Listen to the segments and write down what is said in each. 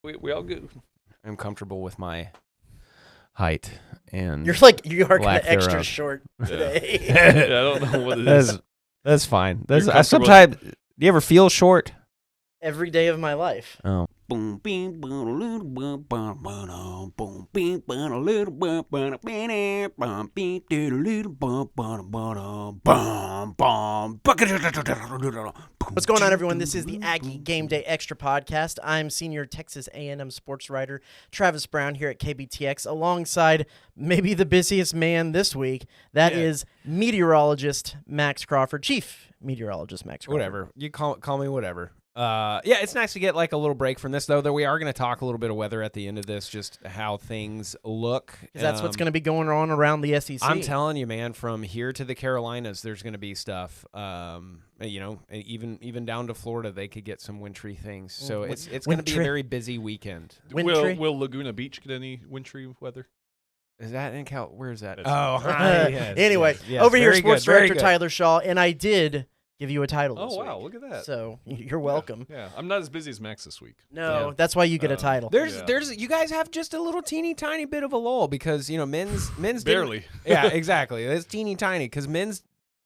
We all good. I'm comfortable with my height and You are kind of lack extra thereof. short today. Yeah, I don't know what it is. That's fine. You're comfortable Sometimes. Do you ever feel short? Every day of my life. Oh. What's going on, everyone? This is the Aggie Gameday Extra Podcast. I'm senior Texas A&M sportswriter Travis Brown here at KBTX, alongside maybe the busiest man this week. That is meteorologist Max Crawford, chief meteorologist Max Crawford. Whatever. You call me whatever. Yeah, it's nice to get like a little break from this, though we are going to talk a little bit of weather at the end of this, just how things look. 'Cause that's what's going to be going on around the SEC. I'm telling you, man, from here to the Carolinas, there's going to be stuff. Even down to Florida, they could get some wintry things. So it's going to be a very busy weekend. Will Laguna Beach get any wintry weather? Is that in Cal? Where is that? It's- Yes, Anyway, yes, over here, very sports good, very director good. Tyler Shaw, and I did give you a title this Oh, wow, week. look at that. So you're welcome. Yeah, I'm not as busy as Max this week. No, Yeah. that's why you get a title. There's you guys have just a little teeny tiny bit of a lull because men's didn't- Barely. Yeah, exactly. It's teeny tiny because men's.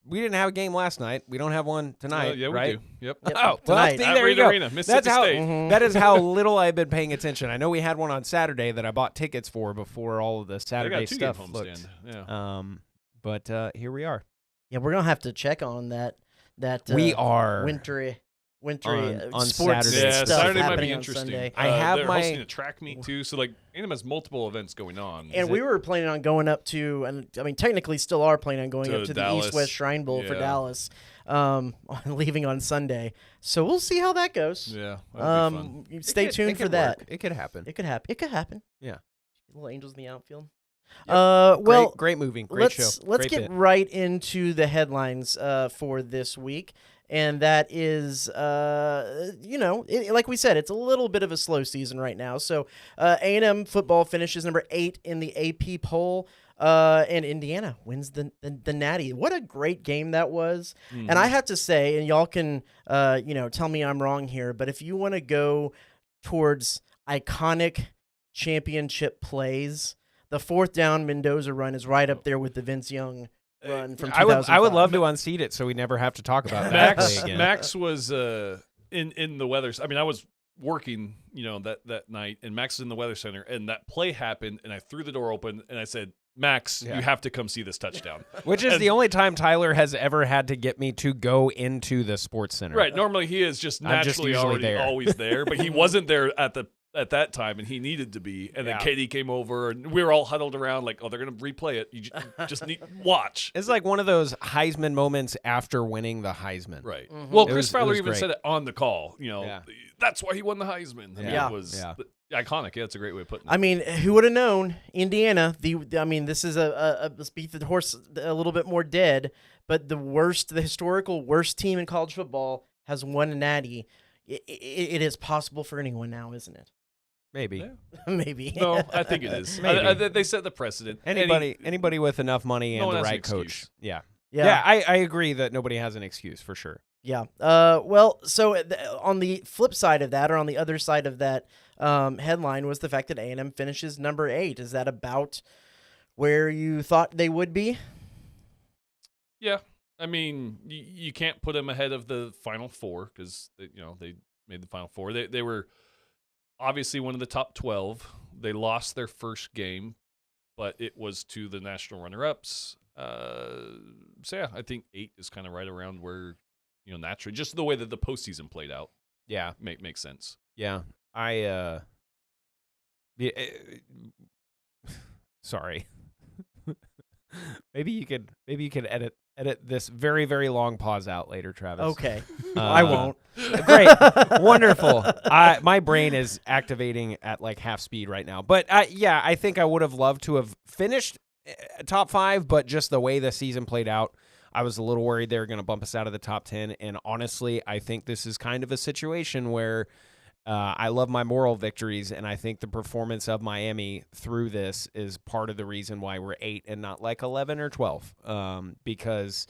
We didn't have a game last night. We don't have one tonight. Yeah, we right? do. Yep. Yep. Oh, well, Tonight. see, At there you Reed go. Arena, Mississippi That's how. State. That is how little I've been paying attention. I know we had one on Saturday that I bought tickets for before all of the They Saturday got two-game stuff looked. homestand. Yeah. But here we are. Yeah, we're gonna have to check on that. We are wintry on sports Saturday. Yeah, stuff Saturday might happening be on interesting. Sunday. I have they're my- hosting a track meet too, so like A&M has multiple events going on. And we were planning on going up to, and I mean, technically still are planning on going To up to Dallas. the East-West Shrine Bowl for Yeah. Dallas, leaving on Sunday. So we'll see how that goes. Yeah. That'd be fun. Stay tuned for that. It could happen. It could happen. It could happen. Yeah. Little Angels in the outfield. Yep. Well, great moving. Great show. Let's Great get bit. right into the headlines for this week. And that is, like we said, it's a little bit of a slow season right now. So A&M football finishes number 8 in the AP poll, and Indiana wins the Natty. What a great game that was. Mhm. And I have to say, and y'all can, tell me I'm wrong here, but if you want to go towards iconic championship plays, the 4th down Mendoza run is right up there with the Vince Young run from 2005. I would love to unseat it so we never have to talk about that play again. Max was in the weather. I mean, I was working, that night, and Max was in the weather center, and that play happened, and I threw the door open, and I said, Max, you have to come see this touchdown. Which is the only time Tyler has ever had to get me to go into the sports center. Right. Normally he is just I'm just naturally usually already there. always there, but he wasn't there at that time, and he needed to be. And then Katie came over, and we were all huddled around like, oh, they're going to replay it. You just need watch. It's like one of those Heisman moments after winning the Heisman. Right. Mhm. Well, It Chris was Fowler even great. said it on the call. Yeah. That's why he won the Heisman. I mean, Yeah. it was Yeah. iconic. Yeah, it's a great way of putting it. I mean, who would have known? Indiana. This is let's beat the horse a little bit more dead, but the historical worst team in college football has won a Natty. It is possible for anyone now, isn't it? Maybe. Yeah. Maybe. No, I think it is. Maybe. They set the precedent. Anybody with enough money No and one the has an right coach. excuse. Yeah. Yeah. I agree that nobody has an excuse for sure. Yeah. So on the flip side of that, or on the other side of that headline, was the fact that A&M finishes number 8. Is that about where you thought they would be? Yeah. I mean, you can't put them ahead of the Final Four because they made the Final Four. They were obviously one of the top 12. They lost their first game, but it was to the national runner-ups. So yeah, I think 8 is kind of right around where naturally, just the way that the postseason played out. Yeah. Makes sense. Yeah. Sorry. Maybe you could edit this very, very long pause out later, Travis. Okay. I won't. Great. Wonderful. My brain is activating at like half speed right now. But I think I would have loved to have finished top 5, but just the way the season played out, I was a little worried they were going to bump us out of the top 10. And honestly, I think this is kind of a situation where I love my moral victories, and I think the performance of Miami through this is part of the reason why we're 8 and not like 11 or 12, because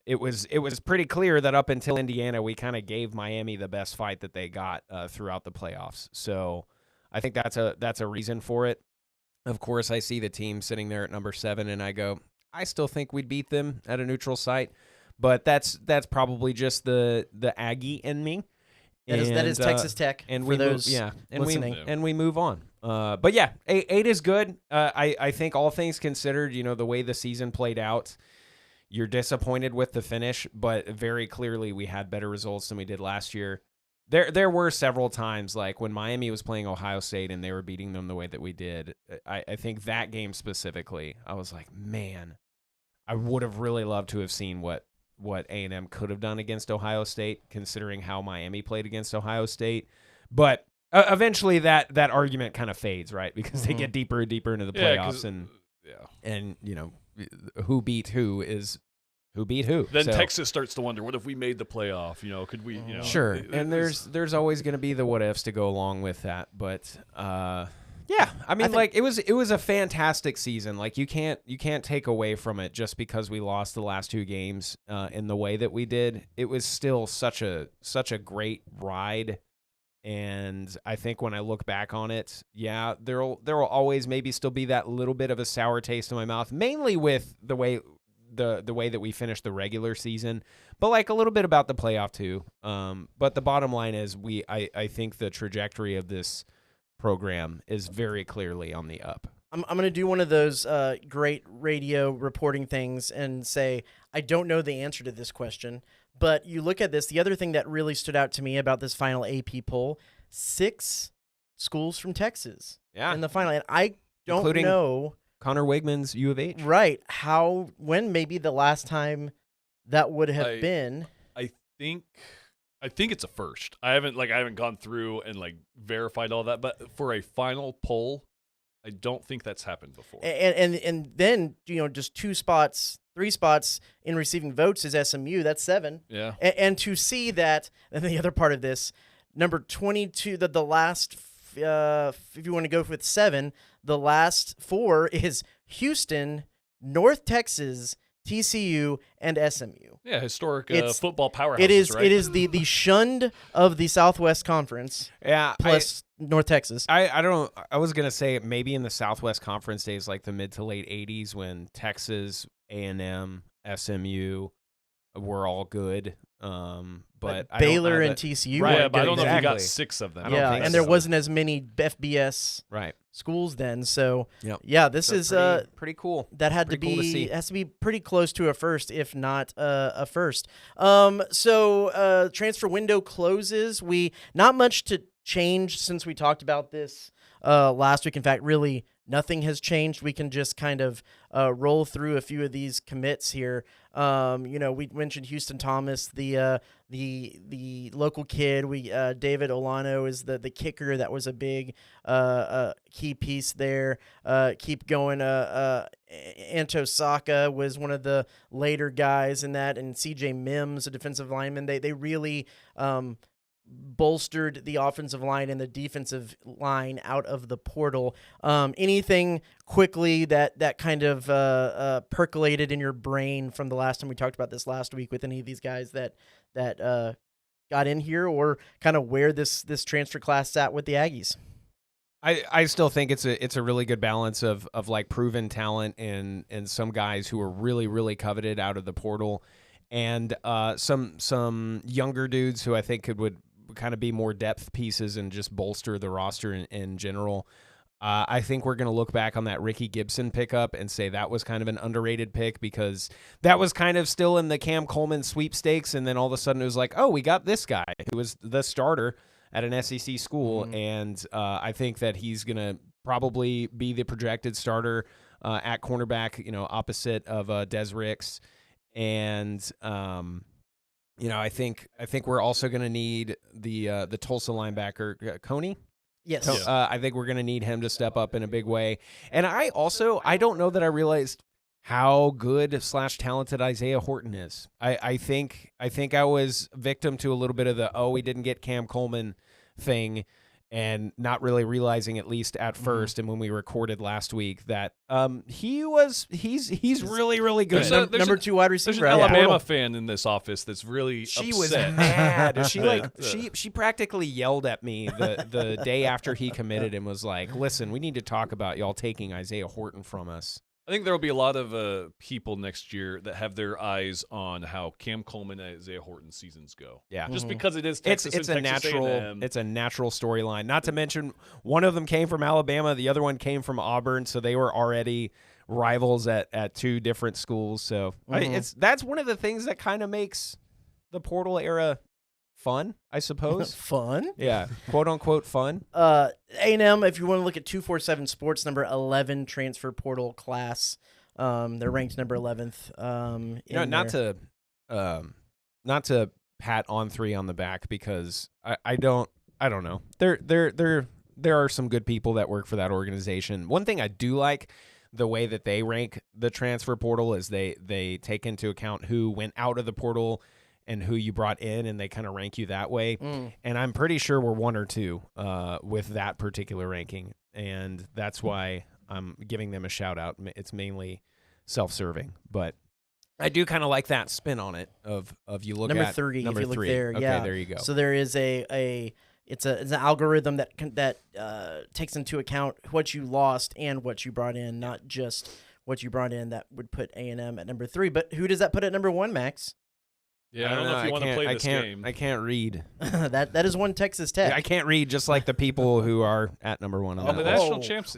it was pretty clear that up until Indiana, we kind of gave Miami the best fight that they got throughout the playoffs. So I think that's a reason for it. Of course, I see the team sitting there at number 7, and I go, I still think we'd beat them at a neutral site, but that's probably just the Aggie in me. That is Texas Tech. And for those listening. and we move on. But yeah, 8 is good. I think all things considered, the way the season played out, you're disappointed with the finish, but very clearly we had better results than we did last year. There were several times, like when Miami was playing Ohio State and they were beating them the way that we did. I think that game specifically, I was like, man, I would have really loved to have seen what A&M could have done against Ohio State, considering how Miami played against Ohio State. But eventually that argument kind of fades, right? Because they get deeper and deeper into the playoffs, and who beat who is who beat who. Then Texas starts to wonder, what if we made the playoff? Could we? Sure. And there's always going to be the what ifs to go along with that, but yeah, I mean, it was a fantastic season. Like you can't take away from it just because we lost the last 2 games in the way that we did. It was still such a great ride, and I think when I look back on it, yeah, there will always maybe still be that little bit of a sour taste in my mouth, mainly with the way that we finished the regular season, but like a little bit about the playoff too. But the bottom line is I think the trajectory of this program is very clearly on the up. I'm going to do one of those great radio reporting things and say, I don't know the answer to this question, but you look at this, the other thing that really stood out to me about this final AP poll, 6 schools from Texas in the final. And I don't know. Connor Wigman's U of H. Right. When maybe the last time that would have been. I think it's a first. I haven't gone through and verified all that, but for a final poll, I don't think that's happened before. And then just 2 spots, 3 spots in receiving votes is SMU. That's 7. Yeah. And to see that, and the other part of this, number 22, the last, if you want to go with 7, the last 4 is Houston, North Texas, TCU, and SMU. Yeah, historic football powerhouses, It is. right? It is the shunned of the Southwest Conference. Yeah, plus North Texas. I was gonna say maybe in the Southwest Conference days, like the mid to late '80s, when Texas, A&M, SMU were all good. But Baylor and TCU, right? Yeah, but I don't know if you exactly. got 6 of them. Yeah, and there wasn't as many FBS schools then. So this is pretty cool. That had pretty to cool be to has to be pretty close to a first, if not a first. So transfer window closes. Not much to change since we talked about this last week. In fact, really nothing has changed. We can just kind of roll through a few of these commits here. We mentioned Houston Thomas, the local kid. David Olano is the kicker. That was a big key piece there. Keep going. Anto Saka was one of the later guys in that, and CJ Mims, a defensive lineman. They really bolstered the offensive line and the defensive line out of the portal. Anything quickly that kind of percolated in your brain from the last time we talked about this last week with any of these guys that got in here, or kind of where this transfer class sat with the Aggies? I still think it's a really good balance of like proven talent and some guys who are really, really coveted out of the portal, and some younger dudes who I think would kind of be more depth pieces and just bolster the roster in general. I think we're going to look back on that Ricky Gibson pickup and say that was kind of an underrated pick, because that was kind of still in the Cam Coleman sweepstakes, and then all of a sudden it was like, oh, we got this guy who was the starter at an SEC school, and I think that he's going to probably be the projected starter at cornerback, opposite of Des Ricks. And I think we're also going to need the Tulsa linebacker Coney. Yes. I think we're going to need him to step up in a big way. And I don't know that I realized how good / talented Isaiah Horton is. I think I was victim to a little bit of the we didn't get Cam Coleman thing. and not really realizing, at least at first, and when we recorded last week, that he's really, really good. There's number 2 wide There's receiver. an out of Alabama Portal. fan in this office that's really She upset. was mad. She She practically yelled at me the day after he committed and was like, "Listen, we need to talk about y'all taking Isaiah Horton from us." I think there will be a lot of people next year that have their eyes on how Cam Coleman and Isaiah Horton seasons go. Yeah. Just because it is Texas It's and a Texas natural A&M. it's a natural storyline. Not to mention one of them came from Alabama, the other one came from Auburn, so they were already rivals at 2 different schools. So that's one of the things that kind of makes the portal era fun, I suppose. Fun? Yeah, quote unquote fun. A&M, if you want to look at 247 Sports, number 11 transfer portal class. They're ranked number 11th. Not to pat On3 on the back, because I don't know. There are some good people that work for that organization. One thing I do like, the way that they rank the transfer portal, is they take into account who went out of the portal and who you brought in, and they kind of rank you that way. And I'm pretty sure we're 1 or 2 with that particular ranking, and that's why I'm giving them a shout out. It's mainly self-serving, but I do kind of like that spin on it of you look number at 3. number if you 3. look there, Okay, yeah. there you go. So there is it's an algorithm that takes into account what you lost and what you brought in, not just what you brought in. That would put A&M at number 3. But who does that put at number 1, Max? Yeah, I don't know if you want to play this game. I can't read. that is one Texas Tech. I can't read, just like the people who are at number 1 on Oh, that the list. national champs.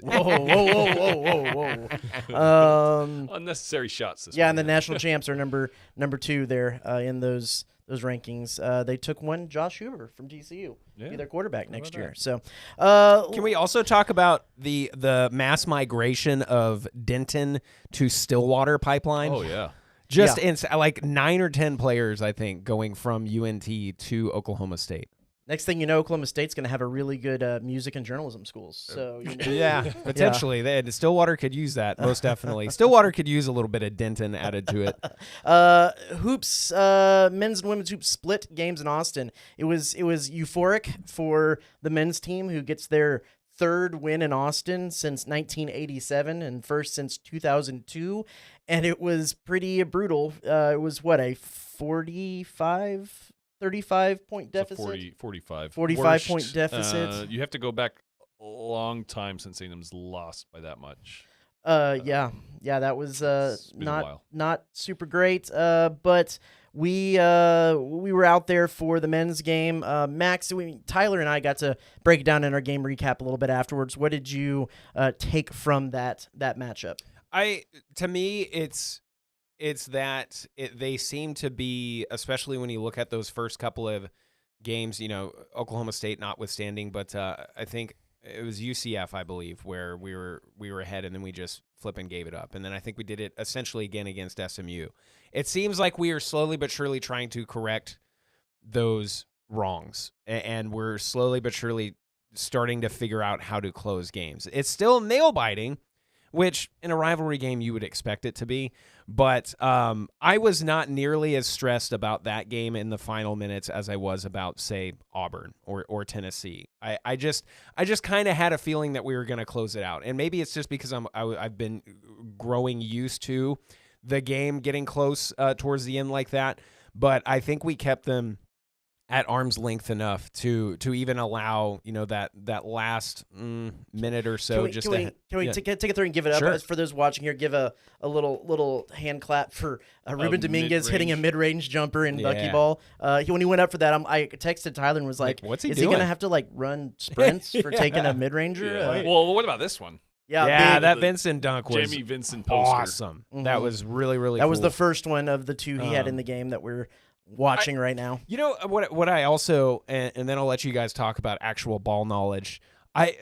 Whoa. Unnecessary shots this Yeah, and the week. national champs are number 2 there in those rankings. They took one Josh Huber from TCU to be their quarterback next year. So, can we also talk about the mass migration of Denton to Stillwater pipeline? Oh yeah. Just like 9 or 10 players, I think, going from UNT to Oklahoma State. next thing you know, Oklahoma State's going to have a really good music and journalism schools. So yeah, potentially. Stillwater could use that, most definitely. Stillwater could use a little bit of Denton added to it. Hoops, men's and women's hoops split games in Austin. It was euphoric for the men's team, who gets their third win in Austin since 1987 and first since 2002, and it was pretty brutal. It was a 35 point deficit. 45 45 point deficit. You have to go back a long time since A&M's lost by that much. Yeah, that was been a while. not super great. But we were out there for the men's game. Max, Tyler and I got to break it down in our game recap a little bit afterwards. What did you take from that matchup? To me, it's that they seem to be, especially when you look at those first couple of games, Oklahoma State notwithstanding, but I think it was UCF, I believe, where we were ahead and then we just flip and gave it up. And then I think we did it essentially again against SMU. It seems like we are slowly but surely trying to correct those wrongs, and we're slowly but surely starting to figure out how to close games. It's still nail-biting, which in a rivalry game you would expect it to be. But I was not nearly as stressed about that game in the final minutes as I was about, say, Auburn or Tennessee. I just kind of had a feeling that we were going to close it out. And maybe it's just because I've been growing used to the game getting close towards the end like that. But I think we kept them at arm's length enough to even allow that last minute or so. Can we take it through and give it up? Sure. For those watching here, give a little hand clap for Ruben Dominguez hitting a mid-range jumper in buckyball. When he went up for that, I texted Tyler and was like, "What's he is doing? he gonna have to run sprints for taking a mid-ranger?" Yeah. Well, what about this one? Yeah, that Vincent dunk was Jamie Vincent poster. awesome. Mm-hmm. That was really, really that cool. was the first one of the two he had in the game that we're watching right now. You know what I also, and then I'll let you guys talk about actual ball knowledge.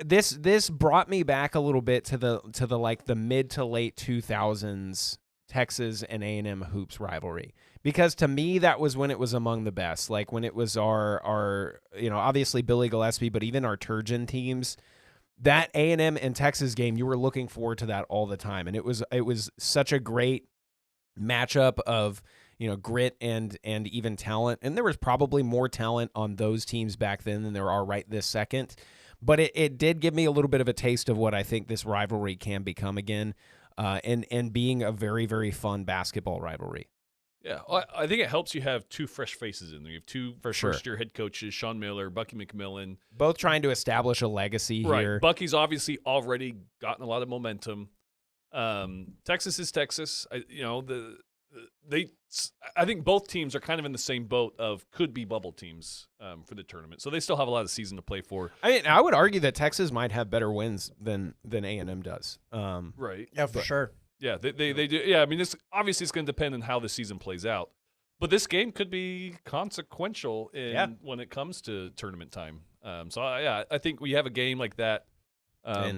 This brought me back a little bit to the like the mid to late 2000s Texas and A&M hoops rivalry, because to me that was when it was among the best. Like when it was our obviously Billy Gillespie, but even our Turgeon teams. That A&M and Texas game, you were looking forward to that all the time, and it was such a great matchup of grit and even talent. And there was probably more talent on those teams back then than there are right this second. But it did give me a little bit of a taste of what I think this rivalry can become again, and being a very, very fun basketball rivalry. Yeah, well, I think it helps you have two fresh faces in there. You have two For sure. first-year head coaches, Sean Miller, Bucky McMillan. Both trying to establish a legacy here. Bucky's obviously already gotten a lot of momentum. Texas is Texas. I think both teams are kind of in the same boat of could be bubble teams for the tournament. So they still have a lot of season to play for. I mean, I would argue that Texas might have better wins than A&M does. Right. Yeah, for sure. Yeah, they do. Yeah, I mean, this obviously it's going to depend on how the season plays out. But this game could be consequential when it comes to tournament time. I think we have a game like that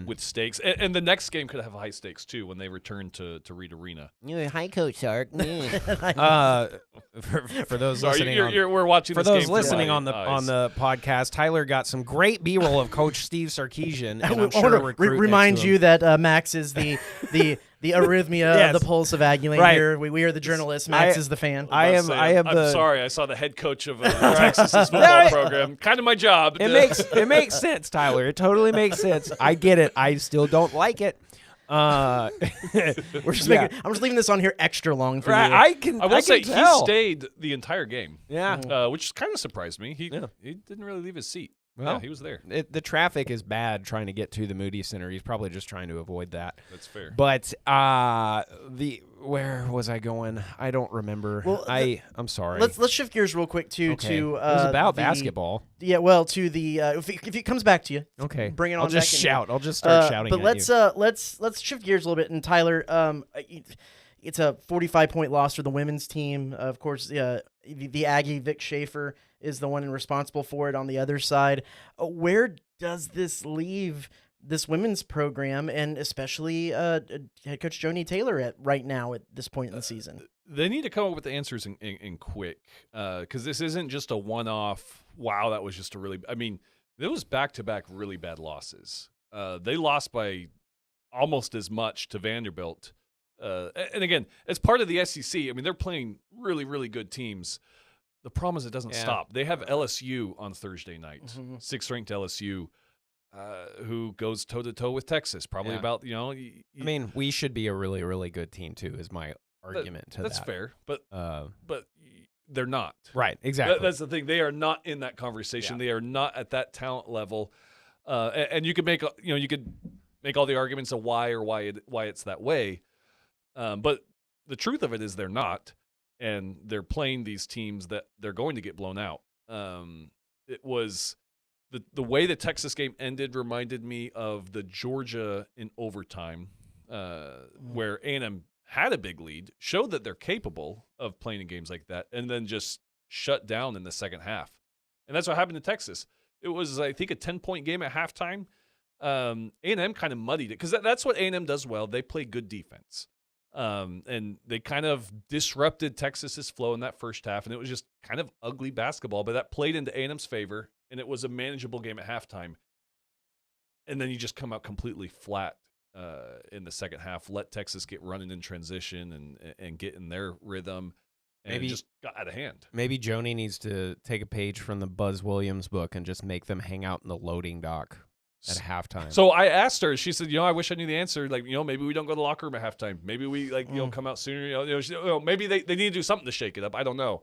with stakes. And the next game could have high stakes, too, when they return to Reed Arena. Hi, Coach Sark. For those listening, we're watching. For this those game listening through on my eyes. the podcast, Tyler got some great B-roll of Coach Steve Sarkisian. And I'm sure remind you that Max is the arrhythmia of the pulse of Aggie Lane here. We are the journalists. Max is the fan. I'm sorry. I saw the head coach of Texas's football program. Kind of my job. It makes sense, Tyler. It totally makes sense. I get it. I still don't like it. I'm just leaving this on here extra long for you. I will say he stayed the entire game. Yeah, which kind of surprised me. He didn't really leave his seat. Well, yeah, he was there. The traffic is bad trying to get to the Moody Center. He's probably just trying to avoid that. That's fair. But where was I going? I don't remember. Well, I'm sorry. Let's shift gears real quick to it was about basketball. Yeah, well, to the if it comes back to you, okay, bring it on. I'll just shout. I'll just start shouting. But let's shift gears a little bit. And Tyler, it's a 45-point loss for the women's team. Of course, the Aggie Vic Schaefer is the one responsible for it on the other side. Where does this leave this women's program, and especially head coach Joni Taylor right now at this point in the season? They need to come up with the answers in quick, because this isn't just a one-off, wow, that was just a really – I mean, there was back-to-back really bad losses. They lost by almost as much to Vanderbilt. And again, as part of the SEC, I mean, they're playing really, really good teams. The problem is it doesn't stop. They have LSU on Thursday night, sixth-ranked LSU, who goes toe-to-toe with Texas, probably about, I mean, we should be a really, really good team, too, is my argument to that. That's fair, but they're not. Right, exactly. That's the thing. They are not in that conversation. Yeah. They are not at that talent level. And you could make, you could make all the arguments of why it's that way. But the truth of it is they're not, and they're playing these teams that they're going to get blown out. It was the way the Texas game ended reminded me of the Georgia in overtime, where A&M had a big lead, showed that they're capable of playing in games like that, and then just shut down in the second half. And that's what happened to Texas. It was, I think, a 10-point game at halftime. A&M kind of muddied it, because that's what A&M does well. They play good defense. And they kind of disrupted Texas's flow in that first half, and it was just kind of ugly basketball, but that played into A&M's favor, and it was a manageable game at halftime. And then you just come out completely flat in the second half, let Texas get running in transition and get in their rhythm, and maybe it just got out of hand. Maybe Joni needs to take a page from the Buzz Williams book and just make them hang out in the loading dock at halftime. So I asked her, she said, I wish I knew the answer. Like, maybe we don't go to the locker room at halftime. Maybe we come out sooner. Maybe they need to do something to shake it up. I don't know.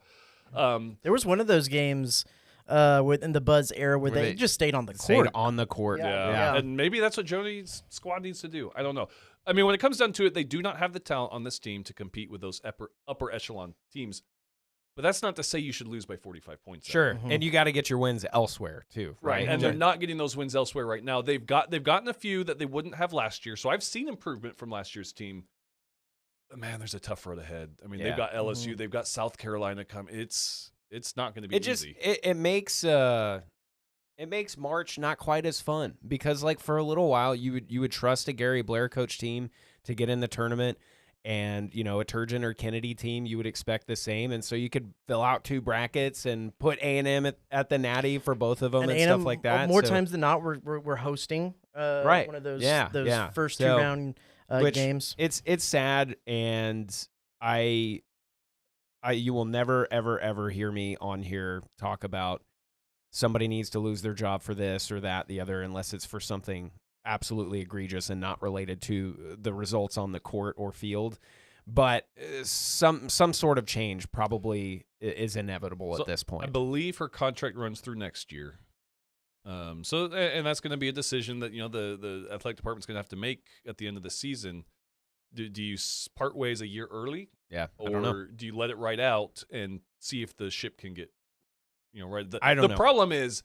There was one of those games in the Buzz era where they just stayed on the court. Stayed on the court. Yeah. And maybe that's what Joni's squad needs to do. I don't know. I mean, when it comes down to it, they do not have the talent on this team to compete with those upper echelon teams. But that's not to say you should lose by 45 points. Sure, and you got to get your wins elsewhere too, right? And they're not getting those wins elsewhere right now. They've gotten a few that they wouldn't have last year. So I've seen improvement from last year's team. But man, there's a tough road ahead. I mean, they've got LSU, they've got South Carolina coming. It's not going to be easy. It makes March not quite as fun, because like for a little while you would trust a Gary Blair coach team to get in the tournament. And, a Turgeon or Kennedy team, you would expect the same. And so you could fill out two brackets and put A&M at the Natty for both of them and stuff like that. More times than not, we're hosting one of those first two-round games. It's sad, and you will never, ever, ever hear me on here talk about somebody needs to lose their job for this or that, the other, unless it's for something absolutely egregious and not related to the results on the court or field. But some sort of change probably is inevitable at this point. I believe her contract runs through next year. And that's going to be a decision that the athletic department's going to have to make at the end of the season. Do you part ways a year early? Yeah, or I don't know. Do you let it ride out and see if the ship can get right? I don't know. The problem is,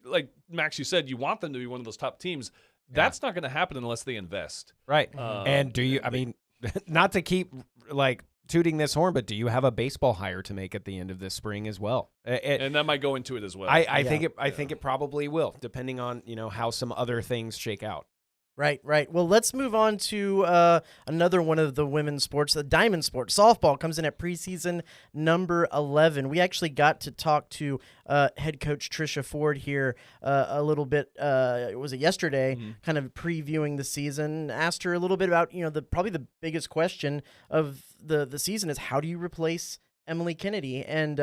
like Max, you said you want them to be one of those top teams. That's not going to happen unless they invest. Right. And do you? I mean, not to keep like tooting this horn, but do you have a baseball hire to make at the end of this spring as well? And that might go into it as well. I think it probably will, depending on how some other things shake out. Right. Well, let's move on to another one of the women's sports, the diamond sport. Softball comes in at preseason number 11. We actually got to talk to head coach Trisha Ford here a little bit. Was it yesterday? Kind of previewing the season. Asked her a little bit about probably the biggest question of the season is how do you replace Emily Kennedy, and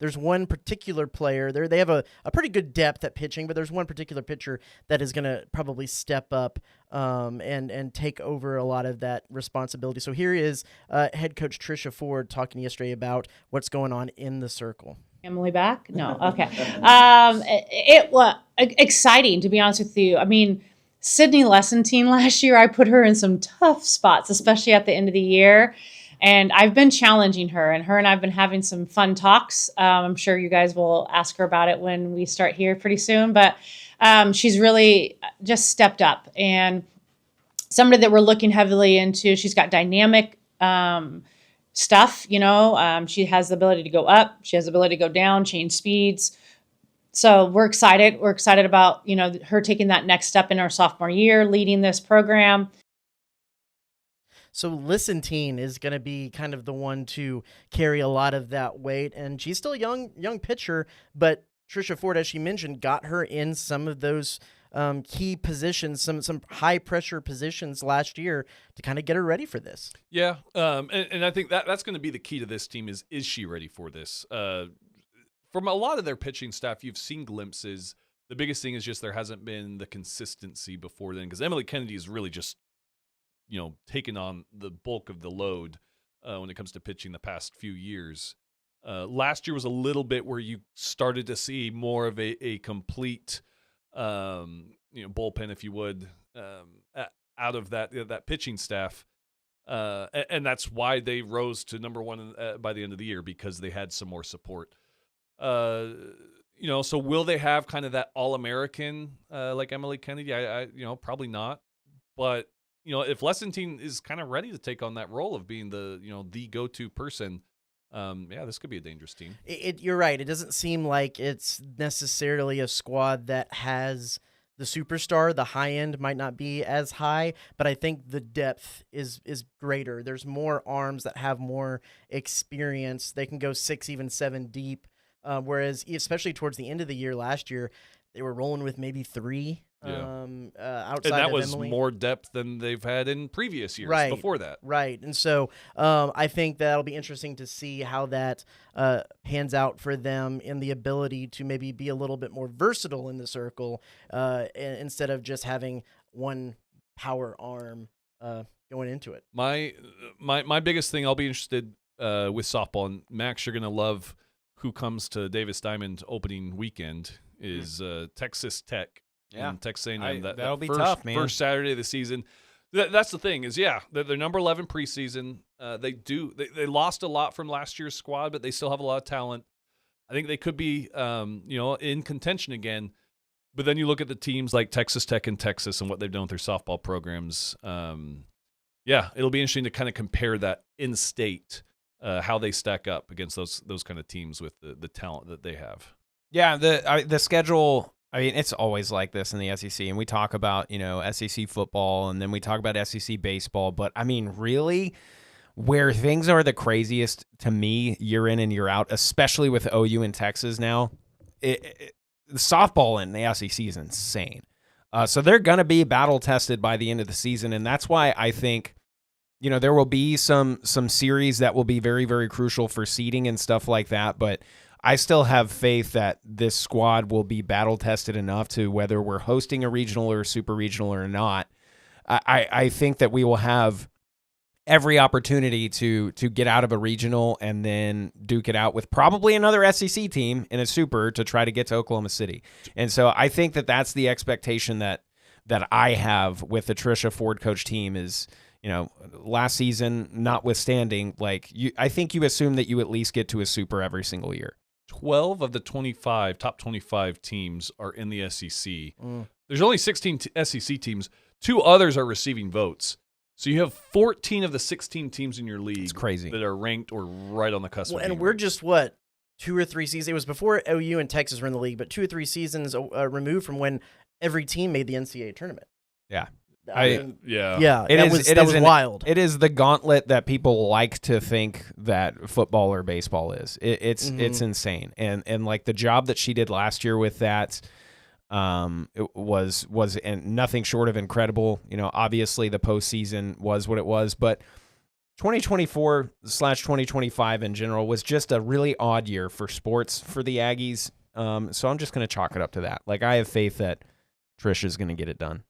there's one particular player there. They have a pretty good depth at pitching, but there's one particular pitcher that is going to probably step up and take over a lot of that responsibility. So here is head coach Trisha Ford talking yesterday about what's going on in the circle. Emily back? No, okay. It was exciting, to be honest with you. I mean, Sydney Lessentine last year, I put her in some tough spots, especially at the end of the year. And I've been challenging her, and I've been having some fun talks. I'm sure you guys will ask her about it when we start here pretty soon. But she's really just stepped up, and somebody that we're looking heavily into. She's got dynamic stuff. She has the ability to go up. She has the ability to go down, change speeds. So we're excited. We're excited about her taking that next step in her sophomore year, leading this program. So Lessentine is going to be kind of the one to carry a lot of that weight, and she's still a young pitcher, but Trisha Ford, as she mentioned, got her in some of those key positions, some high-pressure positions last year to kind of get her ready for this. Yeah, and I think that's going to be the key to this team is she ready for this? From a lot of their pitching staff, you've seen glimpses. The biggest thing is just there hasn't been the consistency before then because Emily Kennedy is really just taken on the bulk of the load when it comes to pitching the past few years. Last year was a little bit where you started to see more of a complete, bullpen, if you would, out of that pitching staff. And that's why they rose to number one by the end of the year because they had some more support. So will they have kind of that All-American like Emily Kennedy? I probably not. But if Lessentine is kind of ready to take on that role of being the go-to person, this could be a dangerous team. You're right. It doesn't seem like it's necessarily a squad that has the superstar. The high end might not be as high, but I think the depth is greater. There's more arms that have more experience. They can go 6, even 7 deep, whereas especially towards the end of the year last year, they were rolling with maybe 3. Outside and that of was Emily. more depth than they've had in previous years before that. Right. And so I think that'll be interesting to see how that pans out for them in the ability to maybe be a little bit more versatile in the circle instead of just having one power arm going into it. My biggest thing, I'll be interested with softball, and Max, you're going to love who comes to Davis Diamond opening weekend is Texas Tech. And Texas A&M. That'll be first, tough, man. First Saturday of the season. That's the thing is, they're number 11 preseason. They lost a lot from last year's squad, but they still have a lot of talent. I think they could be, in contention again. But then you look at the teams like Texas Tech and Texas and what they've done with their softball programs. It'll be interesting to kind of compare that in state, how they stack up against those kind of teams with the talent that they have. Yeah, the schedule. I mean, it's always like this in the SEC, and we talk about, SEC football, and then we talk about SEC baseball, but I mean, really, where things are the craziest to me year in and year out, especially with OU and Texas now, the softball in the SEC is insane. So they're going to be battle-tested by the end of the season, and that's why I think, there will be some series that will be very, very crucial for seeding and stuff like that, but I still have faith that this squad will be battle tested enough to whether we're hosting a regional or super regional or not. I think that we will have every opportunity to get out of a regional and then duke it out with probably another SEC team in a super to try to get to Oklahoma City. And so I think that that's the expectation that I have with the Tricia Ford coach team is, last season notwithstanding, I think you assume that you at least get to a super every single year. 12 of the top 25 teams are in the SEC. There's only 16 SEC teams. 2 others are receiving votes. So you have 14 of the 16 teams in your league It's crazy. that are ranked or right on the cusp. And we're just, 2 or 3 seasons? It was before OU and Texas were in the league, but 2 or 3 seasons removed from when every team made the NCAA tournament. Yeah. Yeah. That was wild. It is the gauntlet that people like to think that football or baseball is. It's insane. And like the job that she did last year with that, it was nothing short of incredible. Obviously the postseason was what it was, but 2024/2025 in general was just a really odd year for sports for the Aggies. So I'm just going to chalk it up to that. I have faith that Trisha's going to get it done.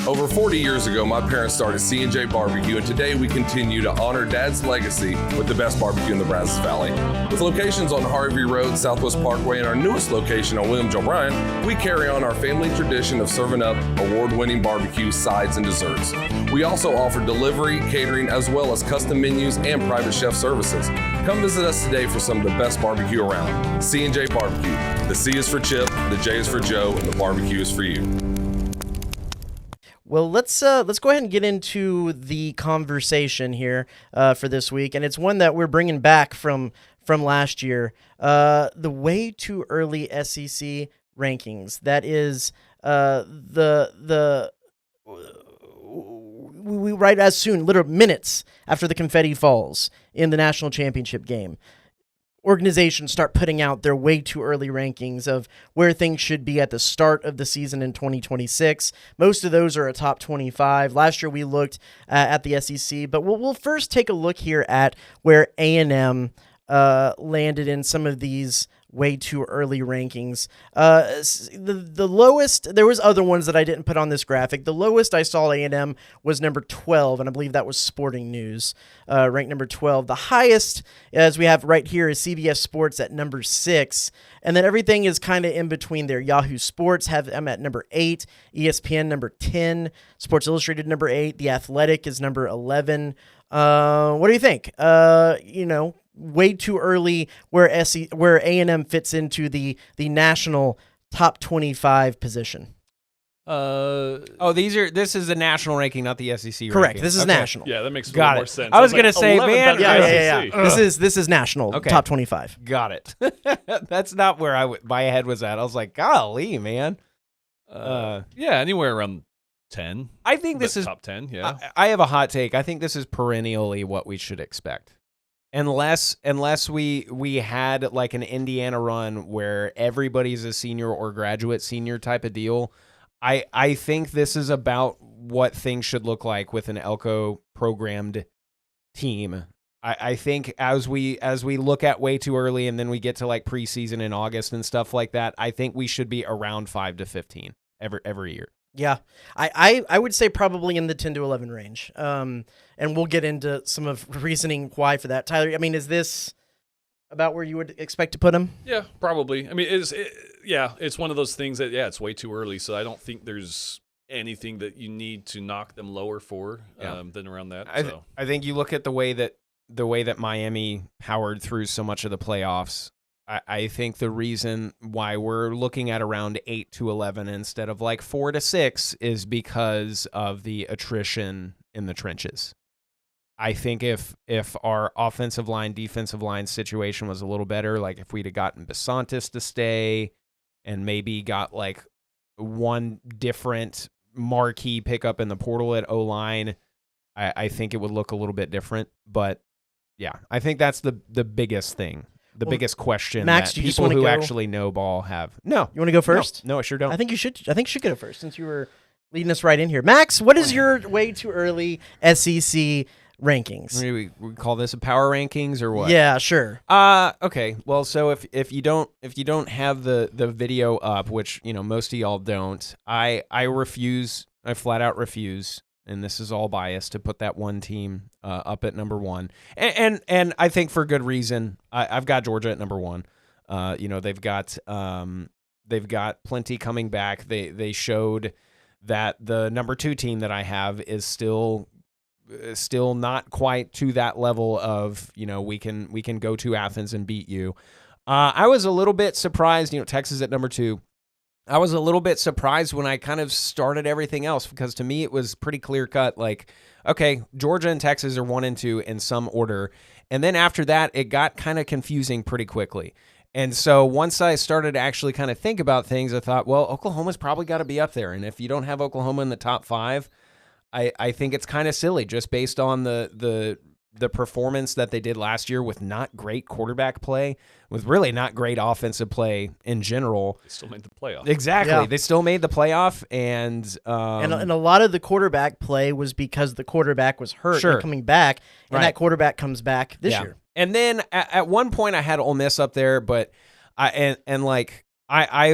Over 40 years ago, my parents started C&J Barbecue, and today we continue to honor Dad's legacy with the best barbecue in the Brazos Valley. With locations on Harvey Road, Southwest Parkway, and our newest location on William Joe Bryan, we carry on our family tradition of serving up award-winning barbecue, sides, and desserts. We also offer delivery, catering, as well as custom menus and private chef services. Come visit us today for some of the best barbecue around. C&J Barbecue. The C is for Chip, the J is for Joe, and the barbecue is for you. Well, let's go ahead and get into the conversation here for this week, and it's one that we're bringing back from last year. The way too early SEC rankings. That is we right as soon, literally minutes after the confetti falls in the national championship game. Organizations start putting out their way too early rankings of where things should be at the start of the season in 2026. Most of those are a top 25. Last year we looked at the SEC, but we'll first take a look here at where A&M landed in some of these way too early rankings. The lowest, there was other ones that I didn't put on this graphic. The lowest I saw A&M was number 12, and I believe that was Sporting News, ranked number 12. The highest, as we have right here, is CBS Sports at number 6, and then everything is kind of in between there. Yahoo Sports have them at number 8, ESPN number 10, Sports Illustrated number 8, The Athletic is number 11. What do you think? Way too early where A&M fits into the national top 25 position. This is the national ranking, not the SEC Correct. ranking. This is national. Yeah, that makes Got more it. sense. I was gonna say, 11 man, better than Yeah. SEC. This is national, Okay. top 25. Got it. That's not where my head was at. I was like, golly, man. Yeah, anywhere around 10. I think this is top 10. Yeah. I have a hot take. I think this is perennially what we should expect. Unless we had like an Indiana run where everybody's a senior or graduate senior type of deal, I think this is about what things should look like with an Elko programmed team. I think as we look at way too early and then we get to like preseason in August and stuff like that, I think we should be around 5 to 15 every year. Yeah, I would say probably in the 10 to 11 range. And we'll get into some of reasoning why for that. Tyler, I mean, is this about where you would expect to put him? Yeah, probably. I mean, it's one of those things that, it's way too early, so I don't think there's anything that you need to knock them lower for than around that. I think you look at the way that Miami powered through so much of the playoffs. I think the reason why we're looking at around 8 to 11 instead of like 4 to 6 is because of the attrition in the trenches. I think if our offensive line, defensive line situation was a little better, like if we'd have gotten Besantis to stay and maybe got like one different marquee pickup in the portal at O-line, I think it would look a little bit different. But yeah, I think that's the biggest thing. The biggest question Max, that do you just people who go? actually know ball have. No. You want to go first? No, I sure don't. I think you should go first since you were leading us right in here. Max, what is your way too early SEC rankings. We call this a power rankings or what? Yeah, sure. Okay. Well, so if you don't have the video up, which most of y'all don't, I refuse. I flat out refuse. And this is all biased to put that one team up at number one, and I think for good reason. I've got Georgia at number one. They've got plenty coming back. They showed that the number two team that I have is still not quite to that level of we can go to Athens and beat you. I was a little bit surprised. Texas at number two. I was a little bit surprised when I kind of started everything else because to me it was pretty clear cut. Like, okay, Georgia and Texas are 1 and 2 in some order. And then after that, it got kind of confusing pretty quickly. And so once I started to actually kind of think about things, I thought, well, Oklahoma's probably got to be up there. And if you don't have Oklahoma in the top 5, I think it's kind of silly just based on the performance that they did last year with not great quarterback play, with really not great offensive play in general. They still made the playoff. Exactly. Yeah. They still made the playoff, and a lot of the quarterback play was because the quarterback was hurt and coming back, and that quarterback comes back this year. And then at one point I had Ole Miss up there, but I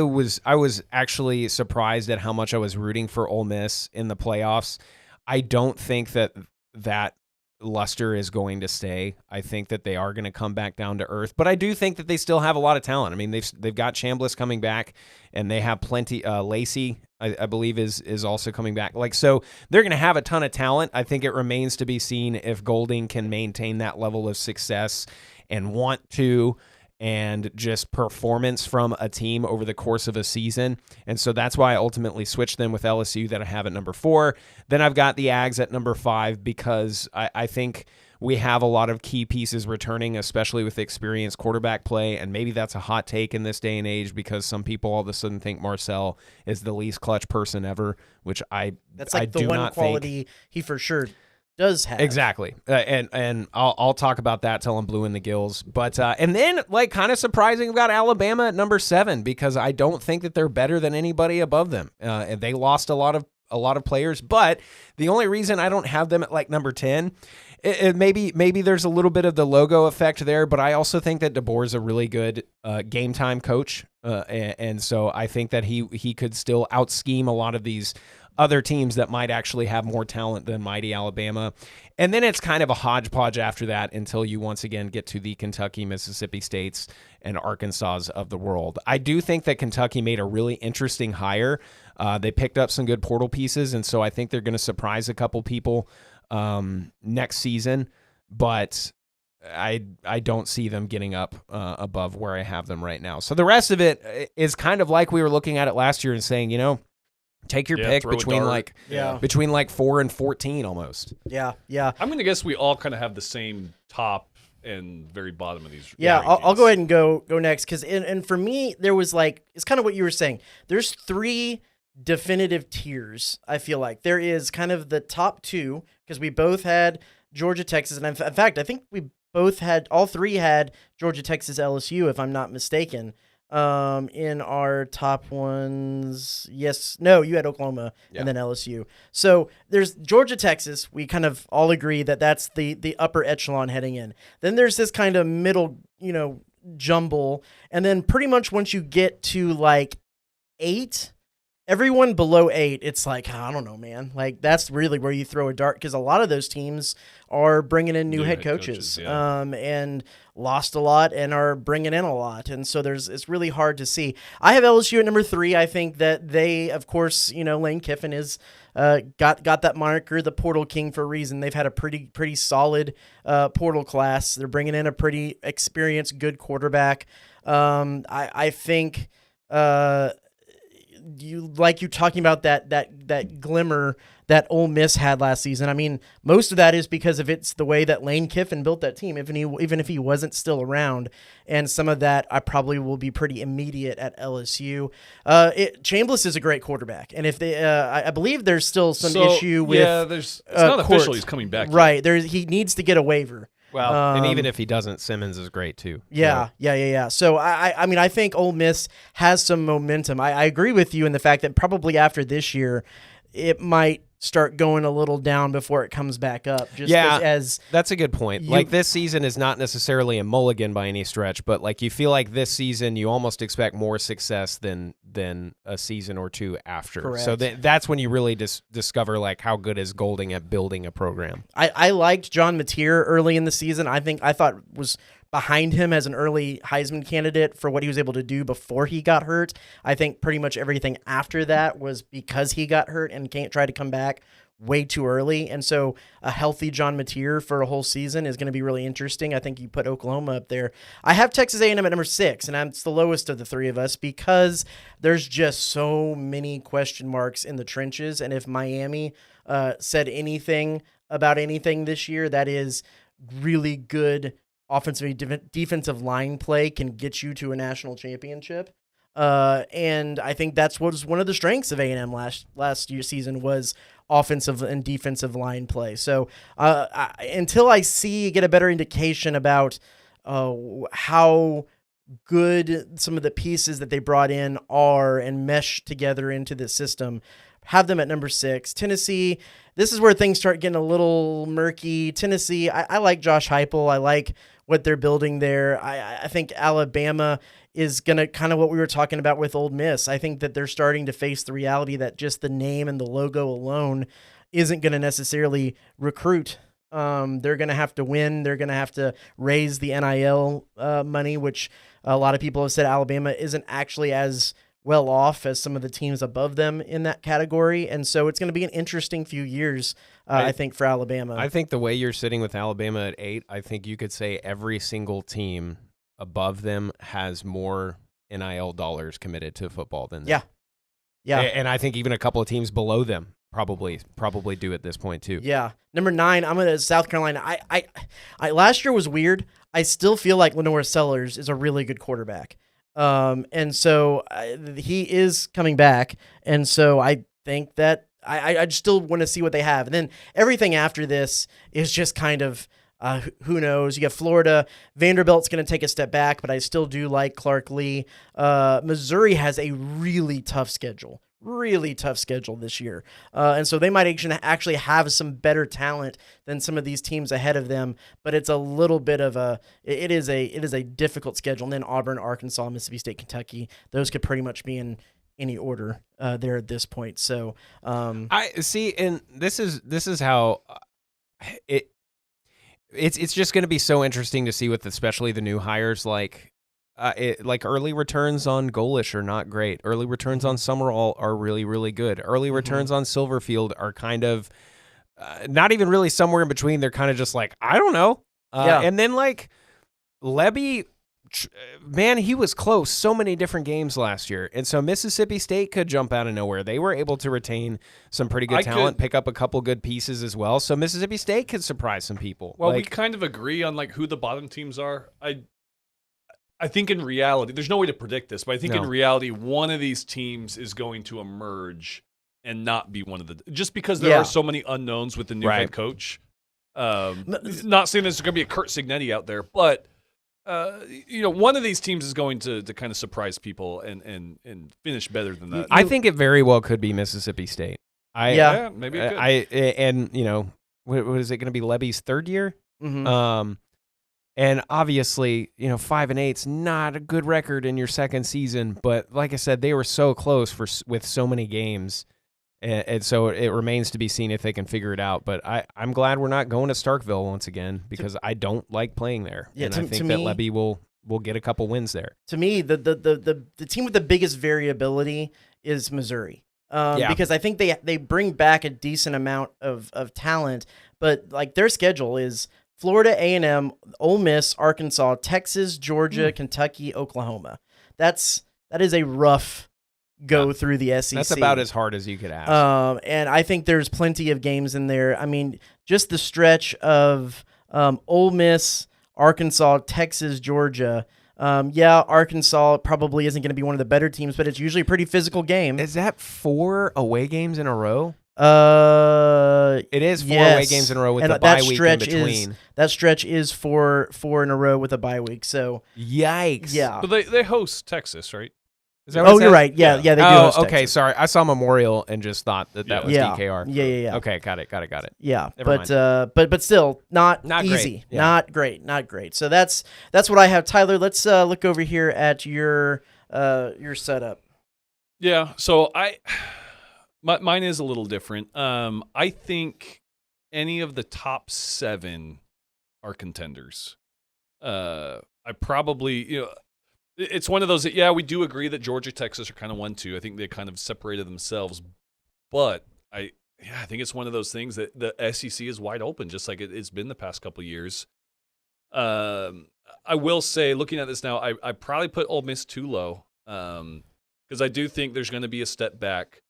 was actually surprised at how much I was rooting for Ole Miss in the playoffs. I don't think that luster is going to stay. I think that they are going to come back down to earth, but I do think that they still have a lot of talent. I mean, they've got Chambliss coming back, and they have plenty. Lacey, I believe, is also coming back. So they're going to have a ton of talent. I think it remains to be seen if Golding can maintain that level of success and want to, and just performance from a team over the course of a season. And so that's why I ultimately switched them with LSU that I have at number 4. Then I've got the Ags at number 5 because I think we have a lot of key pieces returning, especially with experienced quarterback play. And maybe that's a hot take in this day and age because some people all of a sudden think Marcel is the least clutch person ever, which that's like the one quality he for sure does have. Exactly. And I'll talk about that till I'm blue in the gills. But and then kind of surprising, I've got Alabama at number 7 because I don't think that they're better than anybody above them. And they lost a lot of players, but the only reason I don't have them at number 10, maybe there's a little bit of the logo effect there, but I also think that DeBoer is a really good game time coach. And so I think that he could still out scheme a lot of these other teams that might actually have more talent than mighty Alabama. And then it's kind of a hodgepodge after that until you once again get to the Kentucky, Mississippi States, and Arkansas of the world. I do think that Kentucky made a really interesting hire. They picked up some good portal pieces, and so I think they're going to surprise a couple people next season. But I don't see them getting up above where I have them right now. So the rest of it is kind of like we were looking at it last year and saying, take your pick between 4 and 14 almost. Yeah. I'm going to guess we all kind of have the same top and very bottom of these. Yeah, I'll go ahead and go next because and for me there was it's kind of what you were saying. There's 3 definitive tiers. I feel like there is kind of the top 2 because we both had Georgia, Texas, and in fact I think we both had all 3 had Georgia, Texas, LSU if I'm not mistaken. In our top ones, you had Oklahoma and then LSU. So there's Georgia, Texas. We kind of all agree that that's the upper echelon heading in. Then there's this kind of middle, jumble. And then pretty much once you get to 8, everyone below 8, it's I don't know, man. That's really where you throw a dart because a lot of those teams are bringing in new head coaches and lost a lot and are bringing in a lot. And so it's really hard to see. I have LSU at number 3. I think that they, of course, Lane Kiffin is got that moniker, the Portal King, for a reason. They've had a pretty solid portal class. They're bringing in a pretty experienced, good quarterback. I think you talking about that glimmer that Ole Miss had last season. I mean, most of that is because of it's the way that Lane Kiffin built that team, even if he wasn't still around. And some of that I probably will be pretty immediate at LSU. Chambliss is a great quarterback, and if they, I believe there's still some issue with. Yeah, it's not official. He's coming back. Right, he needs to get a waiver. Well, and even if he doesn't, Simmons is great too. Yeah. So I mean, I think Ole Miss has some momentum. I agree with you in the fact that probably after this year, it might start going a little down before it comes back up. Just as that's a good point. Like this season is not necessarily a mulligan by any stretch, but like you feel like this season you almost expect more success than a season or two after. Correct. So that's when you really discover like how good is Golding at building a program. I liked John Mateer early in the season. I thought was behind him as an early Heisman candidate for what he was able to do before he got hurt. I think pretty much everything after that was because he got hurt and can't try to come back way too early. And so a healthy John Mateer for a whole season is going to be really interesting. I think you put Oklahoma up there. I have Texas A&M at number 6, and it's the lowest of the three of us because there's just so many question marks in the trenches. And if Miami said anything about anything this year, that is really good offensive defensive line play can get you to a national championship. And I think that's what was one of the strengths of A&M last year's season was offensive and defensive line play. So until I get a better indication about how good some of the pieces that they brought in are and mesh together into the system, have them at number 6. Tennessee, this is where things start getting a little murky. Tennessee, I like Josh Heupel. I like what they're building there. I think Alabama is going to kind of what we were talking about with Ole Miss. I think that they're starting to face the reality that just the name and the logo alone isn't going to necessarily recruit. They're going to have to win. They're going to have to raise the NIL money, which a lot of people have said Alabama isn't actually as well off as some of the teams above them in that category. And so it's going to be an interesting few years, I think, for Alabama. I think the way you're sitting with Alabama at 8, I think you could say every single team above them has more NIL dollars committed to football than them. Yeah. And I think even a couple of teams below them probably do at this point too. Yeah. Number 9, I'm going to South Carolina. I last year was weird. I still feel like Lenore Sellers is a really good quarterback. And so he is coming back. And so I think that I still want to see what they have. And then everything after this is just kind of, who knows? You got Florida. Vanderbilt's going to take a step back, but I still do like Clark Lee. Missouri has a really tough schedule this year. And so they might actually have some better talent than some of these teams ahead of them, but it's a little bit of it is a difficult schedule. And then Auburn, Arkansas, Mississippi State, Kentucky, those could pretty much be in any order there at this point. So I see, and this is how it's just going to be so interesting to see with especially the new hires like early returns on Golish are not great. Early returns on Summerall are really, really good. Early returns on Silverfield are kind of not even really somewhere in between. They're kind of just like, I don't know. And then like Lebby, man, he was close so many different games last year. And so Mississippi State could jump out of nowhere. They were able to retain some pretty good talent, pick up a couple good pieces as well. So Mississippi State could surprise some people. Well, we kind of agree on like who the bottom teams are. I think in reality, there's no way to predict this, but I think in reality, one of these teams is going to emerge and not be one of the just because there are so many unknowns with the new head coach. Not saying there's going to be a Kurt Signetti out there, but one of these teams is going to kind of surprise people and finish better than that. I think it very well could be Mississippi State. Maybe it could. What is it going to be? Lebby's third year? Mm-hmm. And obviously, 5-8's not a good record in your second season, but like I said, they were so close with so many games, and so it remains to be seen if they can figure it out. But I'm glad we're not going to Starkville once again because I don't like playing there, and I think that Lebby will get a couple wins there. To me, the team with the biggest variability is Missouri, because I think they bring back a decent amount of talent, but like their schedule is Florida A&M, Ole Miss, Arkansas, Texas, Georgia, Kentucky, Oklahoma. That is a rough go through the SEC. That's about as hard as you could ask. And I think there's plenty of games in there. I mean, just the stretch of Ole Miss, Arkansas, Texas, Georgia. Arkansas probably isn't going to be one of the better teams, but it's usually a pretty physical game. Is that 4 away games in a row? It is 4 away games in a row with a bye week in between. That stretch is 4 in a row with a bye week. So yikes! Yeah, but they host Texas, right? Is that what it Oh, you're says? right. Yeah, they do. Oh, host okay. Texas. Sorry, I saw Memorial and just thought that was Yeah. DKR. Yeah. Okay, got it. Yeah, Never but still not Not easy, great. Yeah. not great. So that's what I have. Tyler, let's look over here at your setup. Yeah, so mine is a little different. I think any of the top 7 are contenders. I probably, it's one of those that, we do agree that Georgia, Texas are kind of 1-2. I think they kind of separated themselves, but I think it's one of those things that the SEC is wide open, just like it's been the past couple of years. I will say, looking at this now, I probably put Ole Miss too low, because I do think there's going to be a step back.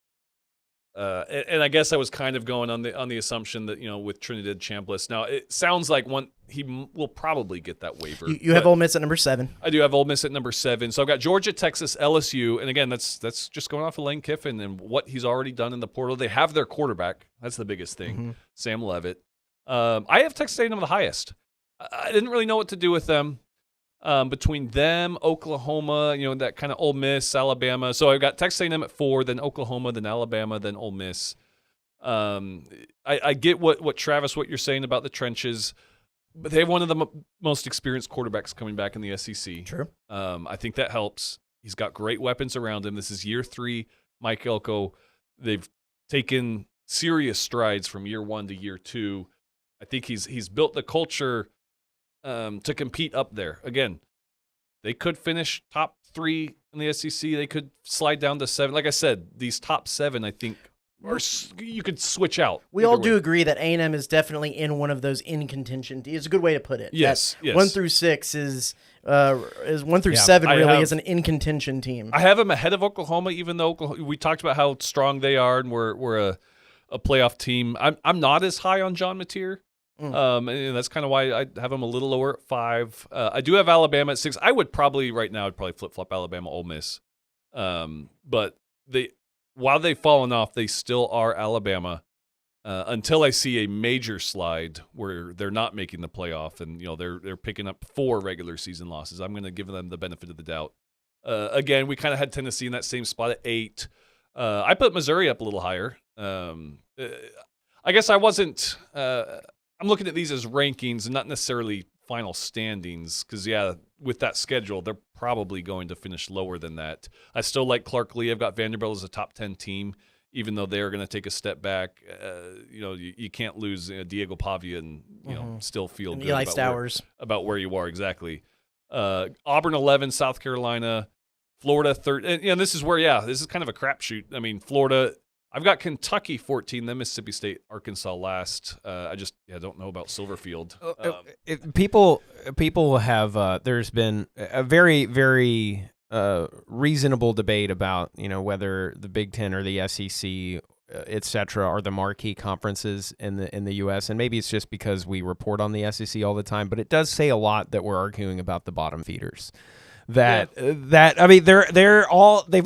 And I guess I was kind of going on the assumption that, with Trinidad Chambliss. Now, it sounds like he will probably get that waiver. You have Ole Miss at number 7. I do have Ole Miss at number 7. So I've got Georgia, Texas, LSU. And again, that's just going off of Lane Kiffin and what he's already done in the portal. They have their quarterback. That's the biggest thing, Sam Leavitt. I have Texas A&M the highest. I didn't really know what to do with them. Between them, Oklahoma, that kind of Ole Miss, Alabama. So I've got Texas A&M at 4, then Oklahoma, then Alabama, then Ole Miss. I get what Travis, what you're saying about the trenches, but they have one of the most experienced quarterbacks coming back in the SEC. True. I think that helps. He's got great weapons around him. This is year 3, Mike Elko. They've taken serious strides from year 1 to year 2. I think he's built the culture to compete up there. Again, they could finish top 3 in the SEC. They could slide down to 7. Like I said, these top 7, I think, you could switch out. We all do agree that A&M is definitely in one of those in contention. It's a good way to put it. Yes. 1 through 6 is 1 through 7 really is an in contention team. I have them ahead of Oklahoma, even though we talked about how strong they are and we're a playoff team. I'm not as high on John Mateer. And that's kind of why I have them a little lower at 5. I do have Alabama at 6. I would probably flip-flop Alabama, Ole Miss. But while they've fallen off, they still are Alabama until I see a major slide where they're not making the playoff and they're picking up 4 regular season losses. I'm going to give them the benefit of the doubt. Again, we kind of had Tennessee in that same spot at 8. I put Missouri up a little higher. I guess I wasn't. I'm looking at these as rankings and not necessarily final standings because, with that schedule, they're probably going to finish lower than that. I still like Clark Lee. I've got Vanderbilt as a top 10 team, even though they're going to take a step back. You can't lose Diego Pavia and still feel and good Eli Stowers. about where you are exactly. Auburn 11, South Carolina, Florida 13. And this is where, this is kind of a crapshoot. I mean, Florida. I've got Kentucky 14, then Mississippi State, Arkansas last. I just don't know about Silverfield. People have there's been a very, very reasonable debate about whether the Big Ten or the SEC, et cetera, are the marquee conferences in the U.S. And maybe it's just because we report on the SEC all the time, but it does say a lot that we're arguing about the bottom feeders. That I mean they've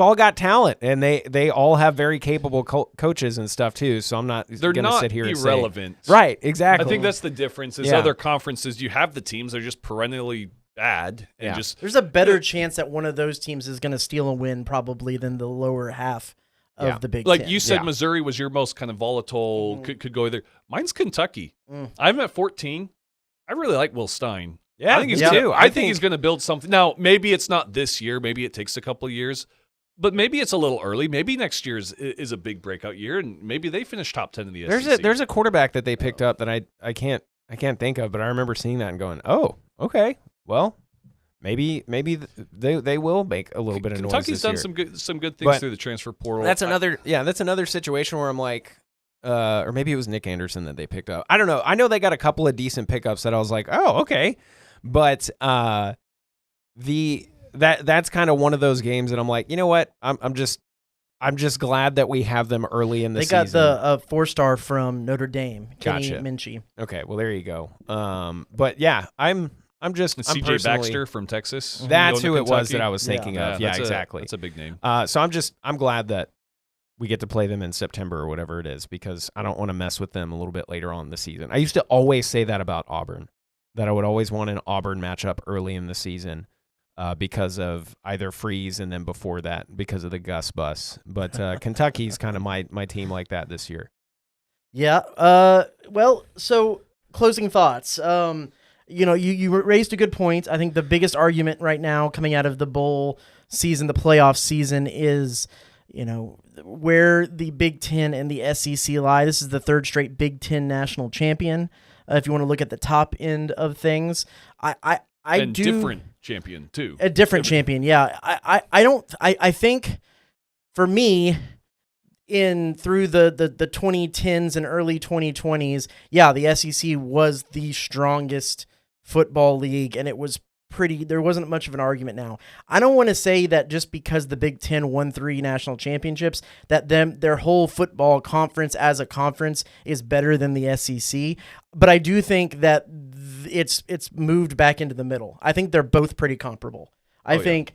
all got talent and they all have very capable coaches and stuff too. So I'm not going to sit here and say irrelevant. Right, exactly. I think that's the difference. Is other conferences you have the teams that are just perennially bad and there's a better chance that one of those teams is going to steal a win probably than the lower half of the Big Ten. Like you said, Missouri was your most kind of volatile. Could go either. Mine's Kentucky. I'm at 14. I really like Will Stein. Yeah, I think I think he's going to build something. Now, maybe it's not this year. Maybe it takes a couple of years. But maybe it's a little early. Maybe next year is a big breakout year, and maybe they finish top 10 in the SEC. There's a quarterback that they picked up that I can't think of, but I remember seeing that and going, oh, okay, well, maybe they will make a little bit of noise. Kentucky's done some good things through the transfer portal. That's another situation where I'm like, or maybe it was Nick Anderson that they picked up. I don't know. I know they got a couple of decent pickups that I was like, oh, okay. But that's kind of one of those games that I'm like, you know what? I'm just glad that we have them early in the season. They got the 4-star from Notre Dame, Kenny Gotcha. Minchie. Okay, well there you go. But yeah, I'm CJ Baxter from Texas. That's going who to it was Kentucky. that I was thinking of. Yeah, exactly. That's a big name. So I'm glad that we get to play them in September or whatever it is because I don't want to mess with them a little bit later on in the season. I used to always say that about Auburn. That I would always want an Auburn matchup early in the season. because of either freeze and then before that because of the Gus bus. But Kentucky's kind of my team like that this year. Yeah. Well, so closing thoughts. You raised a good point. I think the biggest argument right now coming out of the bowl season, the playoff season, is, where the Big Ten and the SEC lie. This is the third straight Big Ten national champion. If you want to look at the top end of things, different champion too. A different champion, yeah. I think for me, through the 2010s and early 2020s, yeah, the SEC was the strongest football league, and it was there wasn't much of an argument now. I don't want to say that just because the Big Ten won 3 national championships, that their whole football conference as a conference is better than the SEC, but I do think that it's moved back into the middle. I think they're both pretty comparable. I think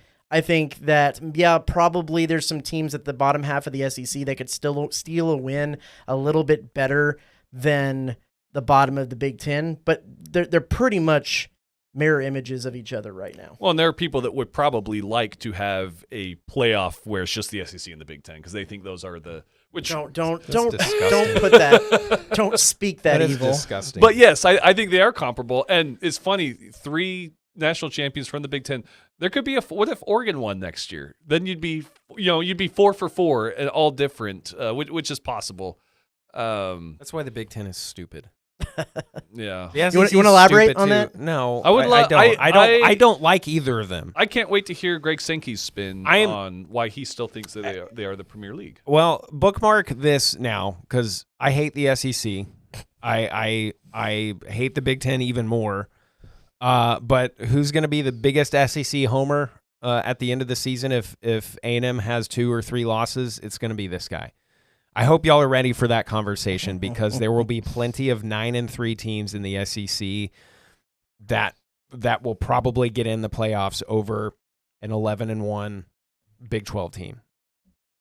that, yeah, probably there's some teams at the bottom half of the SEC that could still steal a win a little bit better than the bottom of the Big Ten, but they're pretty much mirror images of each other right now. Well, and there are people that would probably like to have a playoff where it's just the SEC and the Big Ten because they think those are the don't put that. Don't speak that evil. Disgusting. But yes, I think they are comparable, and it's funny. 3 national champions from the Big Ten. There could be what if Oregon won next year? Then you'd be 4 for 4 and all different, which is possible. That's why the Big Ten is stupid. Yeah. You want to elaborate on that? No, I would. I don't like either of them. I can't wait to hear Greg Sankey's spin on why he still thinks that they are the Premier League. Well, bookmark this now because I hate the SEC. I hate the Big Ten even more. But who's going to be the biggest SEC homer at the end of the season if A&M has 2 or 3 losses? It's going to be this guy. I hope y'all are ready for that conversation because there will be plenty of 9-3 teams in the SEC that will probably get in the playoffs over an 11-1 Big 12 team,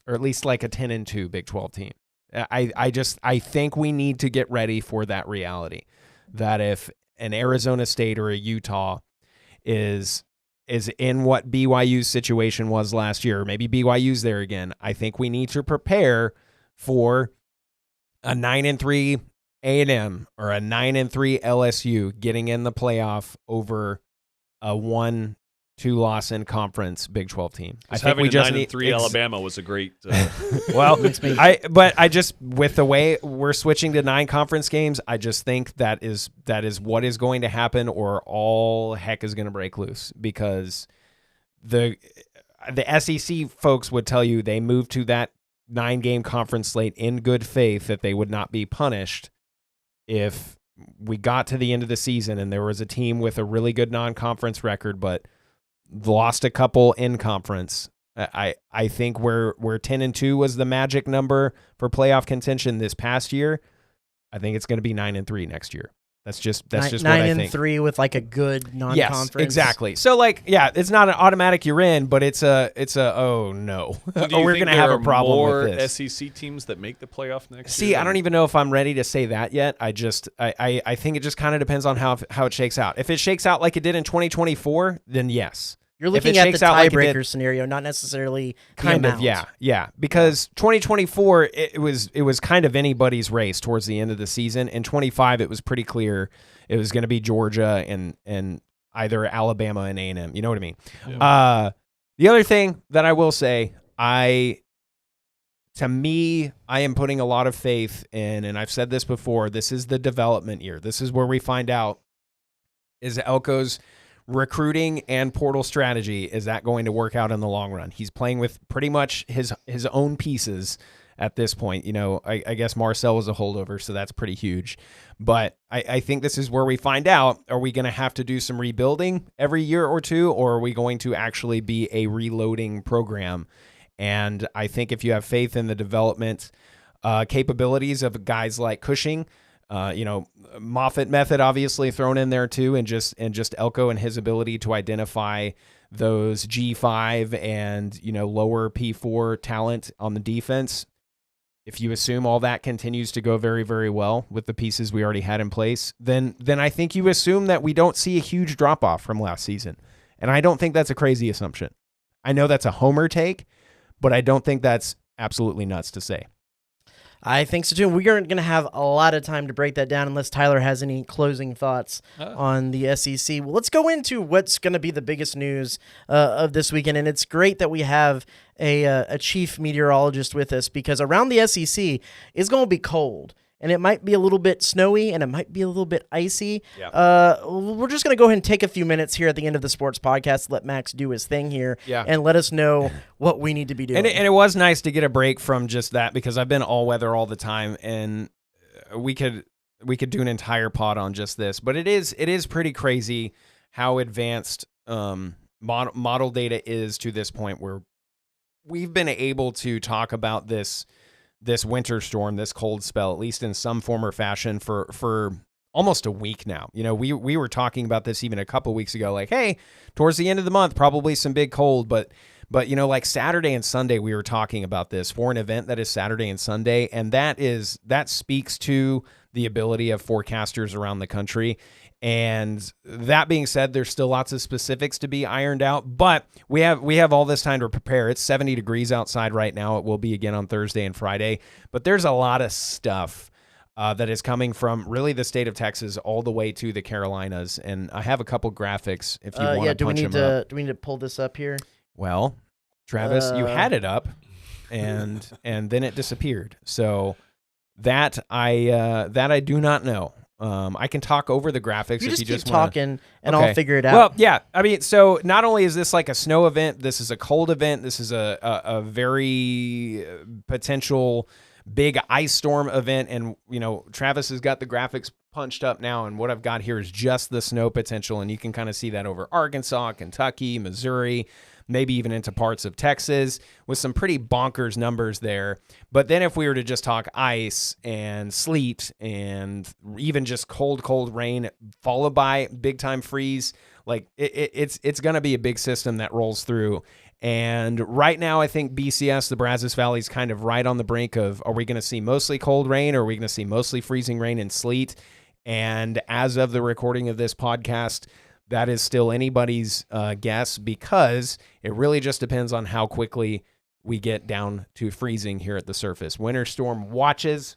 or at least like a 10-2 Big 12 team. I think we need to get ready for that reality. That if an Arizona State or a Utah is in what BYU's situation was last year, maybe BYU's there again, I think we need to prepare for a 9-3 A&M or a 9-3 LSU getting in the playoff over a 1-2 loss in conference Big 12 team. I think we just 9-3 Alabama was a great. Well, I just with the way we're switching to 9 conference games, I just think that is what is going to happen, or all heck is going to break loose because the SEC folks would tell you they moved to that 9-game conference slate in good faith that they would not be punished if we got to the end of the season and there was a team with a really good non-conference record but lost a couple in conference. I think where 10-2 was the magic number for playoff contention this past year, I think it's going to be 9-3 next year. That's just what I think. 9-3 with like a good non-conference. Yes, exactly. So it's not an automatic you're in, but it's a oh no. We're going to have a problem with this. More SEC teams that make the playoff next year? See, I don't even know if I'm ready to say that yet. I think it just kind of depends on how it shakes out. If it shakes out like it did in 2024, then yes. You're looking at the tiebreaker scenario, not necessarily kind of. Yeah. Because 2024, it was kind of anybody's race towards the end of the season. In 25, it was pretty clear it was going to be Georgia and either Alabama and A&M. You know what I mean? Yeah. The other thing that I will say, I am putting a lot of faith in, and I've said this before. This is the development year. This is where we find out is Elko's recruiting and portal strategy, is that going to work out in the long run? He's playing with pretty much his own pieces at this point. I guess Marcel was a holdover, so that's pretty huge. But I think this is where we find out, are we going to have to do some rebuilding every year or two, or are we going to actually be a reloading program? And I think if you have faith in the development capabilities of guys like Cushing, Moffitt method obviously thrown in there too, and just Elko and his ability to identify those G5 and lower P4 talent on the defense. If you assume all that continues to go very, very well with the pieces we already had in place, then I think you assume that we don't see a huge drop off from last season. And I don't think that's a crazy assumption. I know that's a homer take, but I don't think that's absolutely nuts to say. I think so too. We aren't going to have a lot of time to break that down unless Tyler has any closing thoughts on the SEC. Well, let's go into what's going to be the biggest news of this weekend. And it's great that we have a chief meteorologist with us, because around the SEC it's going to be cold. And it might be a little bit snowy, and it might be a little bit icy. Yeah. We're just going to go ahead and take a few minutes here at the end of the sports podcast to let Max do his thing here and let us know what we need to be doing. And it was nice to get a break from just that, because I've been all weather all the time, and we could do an entire pod on just this. But it is pretty crazy how advanced model data is to this point, where we've been able to talk about this winter storm, this cold spell, at least in some form or fashion, for almost a week now. You know, we were talking about this even a couple weeks ago, like, hey, towards the end of the month, probably some big cold, but you know, like Saturday and Sunday, we were talking about this for an event that is Saturday and Sunday, and that speaks to the ability of forecasters around the country. And that being said, there's still lots of specifics to be ironed out, but we have all this time to prepare. It's 70 degrees outside right now. It will be again on Thursday and Friday, but there's a lot of stuff that is coming from really the state of Texas all the way to the Carolinas. And I have a couple graphics if you want to punch them up. Do we need to pull this up here? Well, Travis, you had it up and then it disappeared. So that I do not know. I can talk over the graphics if you just just keep wanna... talking, and I'll figure it out. Well, yeah. I mean, so not only is this like a snow event, this is a cold event. This is a very potential big ice storm event. And, you know, Travis has got the graphics punched up now, and what I've got here is just the snow potential, and you can kind of see that over Arkansas, Kentucky, Missouri, maybe even into parts of Texas, with some pretty bonkers numbers there. But then if we were to just talk ice and sleet and even just cold rain followed by big-time freeze, like it's going to be a big system that rolls through. And right now, I think BCS, the Brazos Valley, is kind of right on the brink of, are we going to see mostly cold rain, or are we going to see mostly freezing rain and sleet? And as of the recording of this podcast, that is still anybody's guess, because it really just depends on how quickly we get down to freezing here at the surface. Winter storm watches,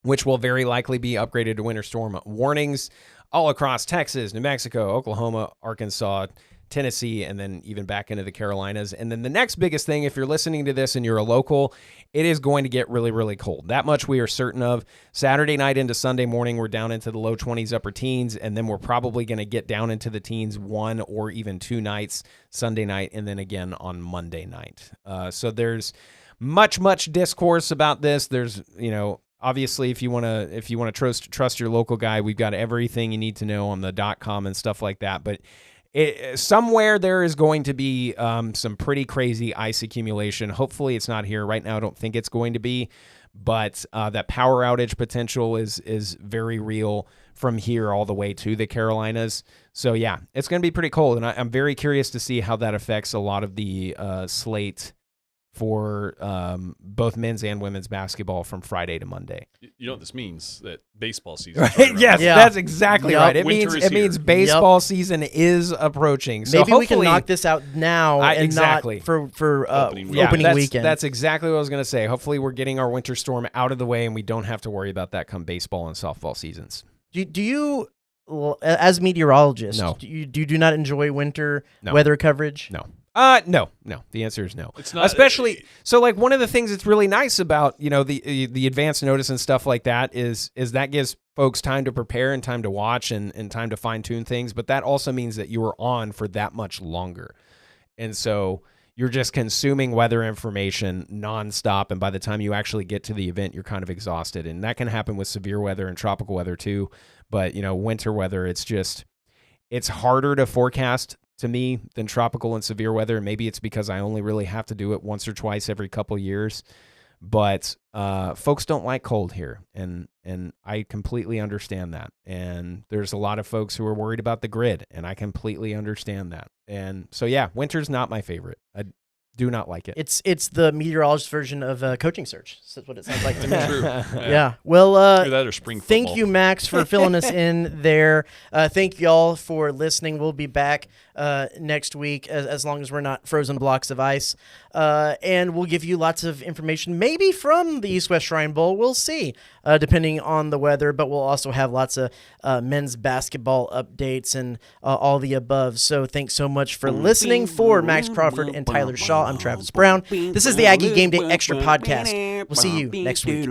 which will very likely be upgraded to winter storm warnings all across Texas, New Mexico, Oklahoma, Arkansas, Tennessee, and then even back into the Carolinas. And then the next biggest thing, if you're listening to this and you're a local, it is going to get really, really cold. That much we are certain of. Saturday night into Sunday morning, we're down into the low 20s, upper teens, and then we're probably going to get down into the teens one or even two nights, Sunday night, and then again on Monday night. So there's much discourse about this. There's, you know, obviously, if you want to trust your local guy, we've got everything you need to know on the .com and stuff like that. But somewhere there is going to be some pretty crazy ice accumulation. Hopefully it's not here. Right now I don't think it's going to be, but that power outage potential is very real from here all the way to the Carolinas. So yeah, it's going to be pretty cold, and I'm very curious to see how that affects a lot of the slate for both men's and women's basketball from Friday to Monday. You know what this means? That baseball season. Right? Yes, that's exactly right. It Winter means baseball season is approaching. So maybe we can knock this out now and not for opening weekend. That's exactly what I was going to say. Hopefully we're getting our winter storm out of the way, and we don't have to worry about that come baseball and softball seasons. Do you, as meteorologist, do not enjoy winter weather coverage? No. No. The answer is no. It's not, especially so. Like, one of the things that's really nice about, you know, the advance notice and stuff like that is that gives folks time to prepare and time to watch and time to fine tune things. But that also means that you are on for that much longer, and so you're just consuming weather information nonstop. And by the time you actually get to the event, you're kind of exhausted, and that can happen with severe weather and tropical weather too. But you know, winter weather, it's harder to forecast to me than tropical and severe weather. Maybe it's because I only really have to do it once or twice every couple years, but folks don't like cold here, and I completely understand that. And there's a lot of folks who are worried about the grid, and I completely understand that. And so yeah, winter's not my favorite. Do not like it. It's the meteorologist version of coaching search. That's what it sounds like to me. True. Yeah. Well, Either that or spring football. thank you, Max, for filling us in there. Thank y'all for listening. We'll be back next week as long as we're not frozen blocks of ice. And we'll give you lots of information, maybe from the East-West Shrine Bowl. We'll see, depending on the weather. But we'll also have lots of men's basketball updates and all the above. So thanks so much for listening. For Max Crawford and Tyler Shaw, I'm Travis Brown. This is the Aggie Gameday Extra Podcast. We'll see you next week.